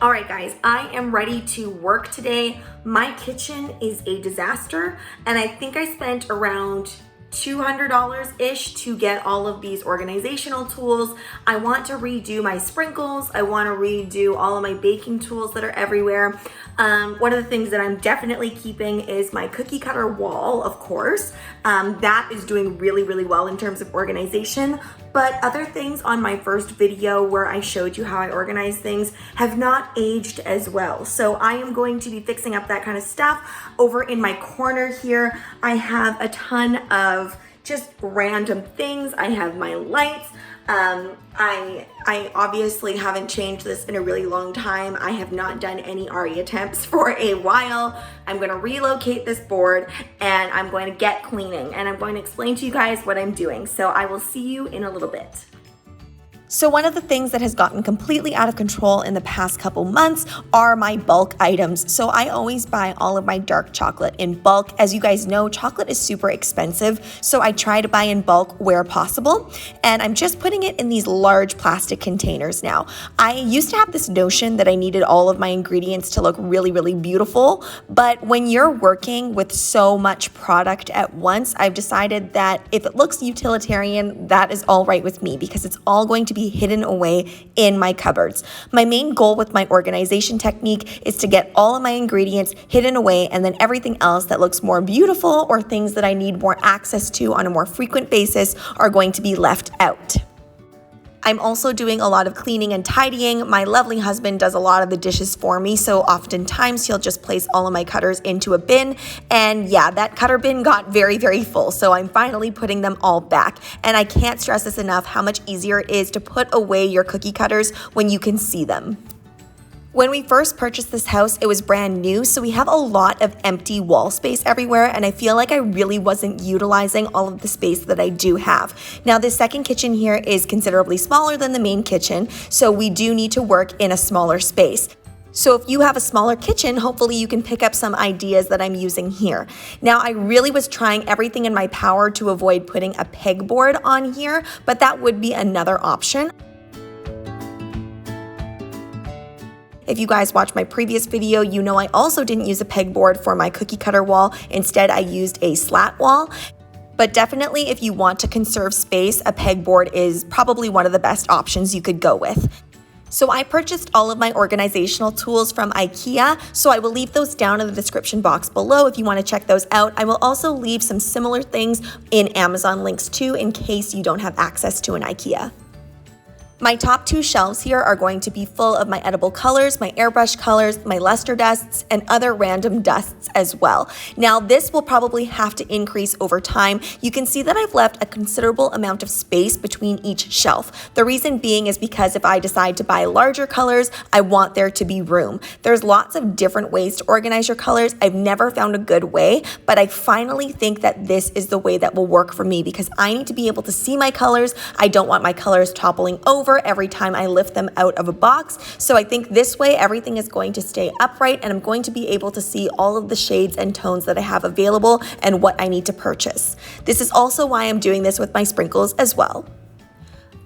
All right, guys, I am ready to work today. My kitchen is a disaster, and I think I spent around $200-ish to get all of these organizational tools. I want to redo my sprinkles. I want to redo all of my baking tools that are everywhere. One of the things that I'm definitely keeping is my cookie cutter wall, of course. That is doing really, really well in terms of organization. But other things on my first video where I showed you how I organize things have not aged as well. So I am going to be fixing up that kind of stuff. Over in my corner here, I have a ton of just random things. I have my lights. I obviously haven't changed this in a really long time. I have not done any RE attempts for a while. I'm going to relocate this board and I'm going to get cleaning and I'm going to explain to you guys what I'm doing. So I will see you in a little bit. So one of the things that has gotten completely out of control in the past couple months are my bulk items. So I always buy all of my dark chocolate in bulk. As you guys know, chocolate is super expensive, so I try to buy in bulk where possible. And I'm just putting it in these large plastic containers now. I used to have this notion that I needed all of my ingredients to look really, really beautiful. But when you're working with so much product at once, I've decided that if it looks utilitarian, that is all right with me because it's all going to be hidden away in my cupboards. My main goal with my organization technique is to get all of my ingredients hidden away, and then everything else that looks more beautiful or things that I need more access to on a more frequent basis are going to be left out. I'm also doing a lot of cleaning and tidying. My lovely husband does a lot of the dishes for me, so oftentimes he'll just place all of my cutters into a bin. And yeah, that cutter bin got very, very full, so I'm finally putting them all back. And I can't stress this enough how much easier it is to put away your cookie cutters when you can see them. When we first purchased this house, it was brand new, so we have a lot of empty wall space everywhere, and I feel like I really wasn't utilizing all of the space that I do have. Now, this second kitchen here is considerably smaller than the main kitchen, so we do need to work in a smaller space. So if you have a smaller kitchen, hopefully you can pick up some ideas that I'm using here. Now, I really was trying everything in my power to avoid putting a pegboard on here, but that would be another option. If you guys watched my previous video, you know I also didn't use a pegboard for my cookie cutter wall. Instead, I used a slat wall. But definitely, if you want to conserve space, a pegboard is probably one of the best options you could go with. So I purchased all of my organizational tools from Ikea, so I will leave those down in the description box below if you want to check those out. I will also leave some similar things in Amazon links too, in case you don't have access to an Ikea. My top two shelves here are going to be full of my edible colors, my airbrush colors, my luster dusts, and other random dusts as well. Now, this will probably have to increase over time. You can see that I've left a considerable amount of space between each shelf. The reason being is because if I decide to buy larger colors, I want there to be room. There's lots of different ways to organize your colors. I've never found a good way, but I finally think that this is the way that will work for me because I need to be able to see my colors. I don't want my colors toppling over every time I lift them out of a box. So I think this way everything is going to stay upright and I'm going to be able to see all of the shades and tones that I have available and what I need to purchase. This is also why I'm doing this with my sprinkles as well.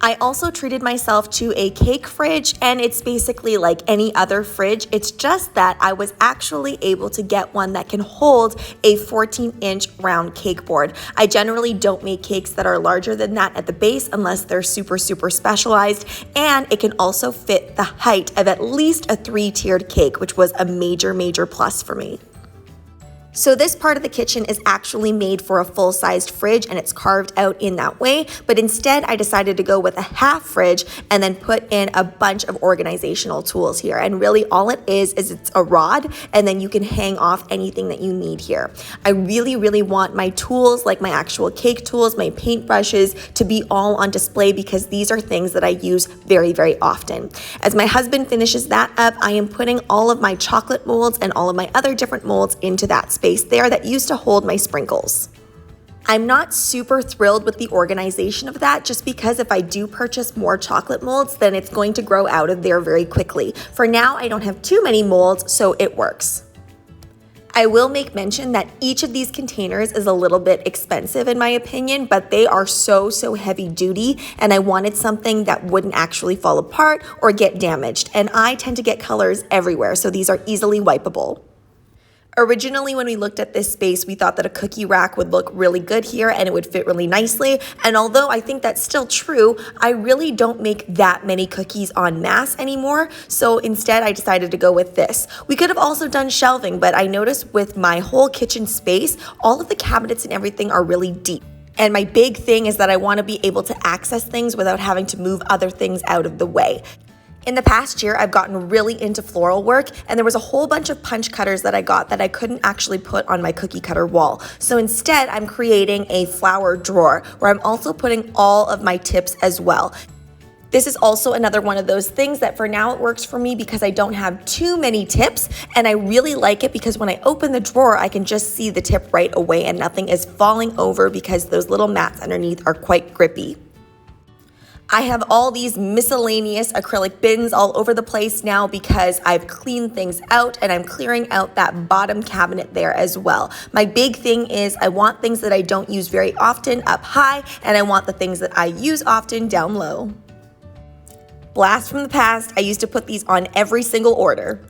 I also treated myself to a cake fridge, and it's basically like any other fridge. It's just that I was actually able to get one that can hold a 14-inch round cake board. I generally don't make cakes that are larger than that at the base unless they're super, super specialized, and it can also fit the height of at least a 3-tiered cake, which was a major, major plus for me. So this part of the kitchen is actually made for a full-sized fridge and it's carved out in that way, but instead I decided to go with a half fridge and then put in a bunch of organizational tools here. And really all it is it's a rod and then you can hang off anything that you need here. I really, really want my tools, like my actual cake tools, my paintbrushes, to be all on display because these are things that I use very, very often. As my husband finishes that up, I am putting all of my chocolate molds and all of my other different molds into that space there that used to hold my sprinkles. I'm not super thrilled with the organization of that just because if I do purchase more chocolate molds, then it's going to grow out of there very quickly. For now, I don't have too many molds, so it works. I will make mention that each of these containers is a little bit expensive in my opinion, but they are so heavy duty, and I wanted something that wouldn't actually fall apart or get damaged. And I tend to get colors everywhere, so these are easily wipeable. Originally, when we looked at this space, we thought that a cookie rack would look really good here and it would fit really nicely. And although I think that's still true, I really don't make that many cookies en masse anymore. So instead, I decided to go with this. We could have also done shelving, but I noticed with my whole kitchen space, all of the cabinets and everything are really deep. And my big thing is that I want to be able to access things without having to move other things out of the way. In the past year, I've gotten really into floral work, and there was a whole bunch of punch cutters that I got that I couldn't actually put on my cookie cutter wall. So instead, I'm creating a flower drawer where I'm also putting all of my tips as well. This is also another one of those things that for now it works for me because I don't have too many tips, and I really like it because when I open the drawer, I can just see the tip right away and nothing is falling over because those little mats underneath are quite grippy. I have all these miscellaneous acrylic bins all over the place now because I've cleaned things out and I'm clearing out that bottom cabinet there as well. My big thing is I want things that I don't use very often up high, and I want the things that I use often down low. Blast from the past, I used to put these on every single order.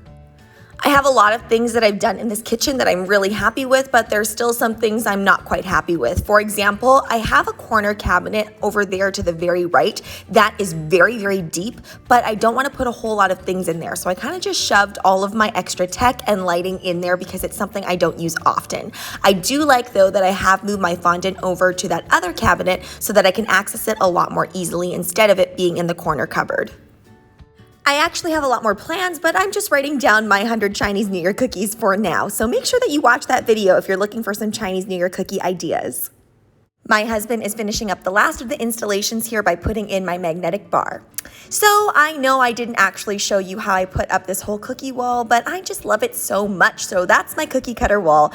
I have a lot of things that I've done in this kitchen that I'm really happy with, but there's still some things I'm not quite happy with. For example, I have a corner cabinet over there to the very right that is very deep, but I don't want to put a whole lot of things in there. So I kind of just shoved all of my extra tech and lighting in there because it's something I don't use often. I do like though that I have moved my fondant over to that other cabinet so that I can access it a lot more easily instead of it being in the corner cupboard. I actually have a lot more plans, but I'm just writing down my 100 Chinese New Year cookies for now. So make sure that you watch that video if you're looking for some Chinese New Year cookie ideas. My husband is finishing up the last of the installations here by putting in my magnetic bar. So I know I didn't actually show you how I put up this whole cookie wall, but I just love it so much. So that's my cookie cutter wall.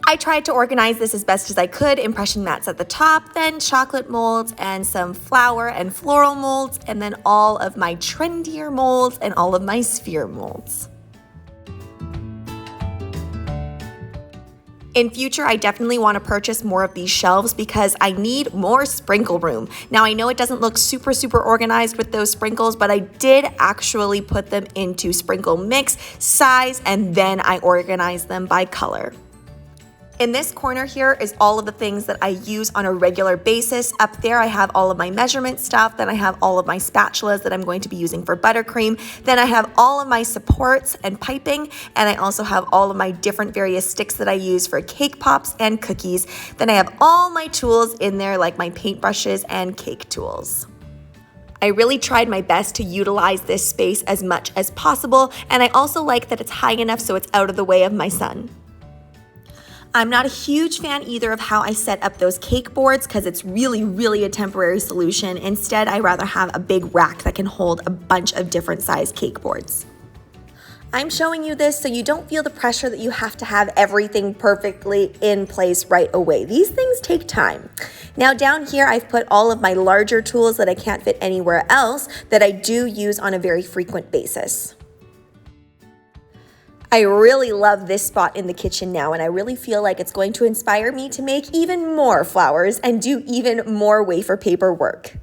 I tried to organize this as best as I could, impression mats at the top, then chocolate molds and some flower and floral molds, and then all of my trendier molds and all of my sphere molds. In future, I definitely want to purchase more of these shelves because I need more sprinkle room. Now, I know it doesn't look super organized with those sprinkles, but I did actually put them into sprinkle mix, size, and then I organized them by color. In this corner here is all of the things that I use on a regular basis. Up there I have all of my measurement stuff, then I have all of my spatulas that I'm going to be using for buttercream, then I have all of my supports and piping, and I also have all of my different various sticks that I use for cake pops and cookies. Then I have all my tools in there like my paintbrushes and cake tools. I really tried my best to utilize this space as much as possible, and I also like that it's high enough so it's out of the way of my son. I'm not a huge fan either of how I set up those cake boards because it's really a temporary solution. Instead, I rather have a big rack that can hold a bunch of different size cake boards. I'm showing you this so you don't feel the pressure that you have to have everything perfectly in place right away. These things take time. Now down here, I've put all of my larger tools that I can't fit anywhere else that I do use on a very frequent basis. I really love this spot in the kitchen now, and I really feel like it's going to inspire me to make even more flowers and do even more wafer paper work.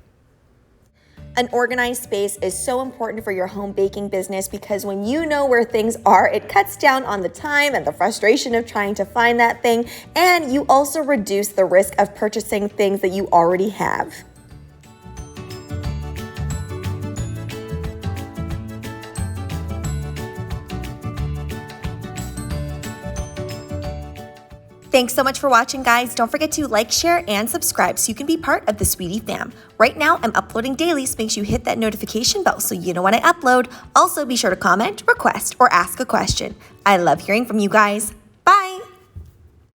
An organized space is so important for your home baking business because when you know where things are, it cuts down on the time and the frustration of trying to find that thing, and you also reduce the risk of purchasing things that you already have. Thanks so much for watching, guys. Don't forget to like, share, and subscribe so you can be part of the Sweetie fam. Right now, I'm uploading daily, so make sure you hit that notification bell so you know when I upload. Also, be sure to comment, request, or ask a question. I love hearing from you guys.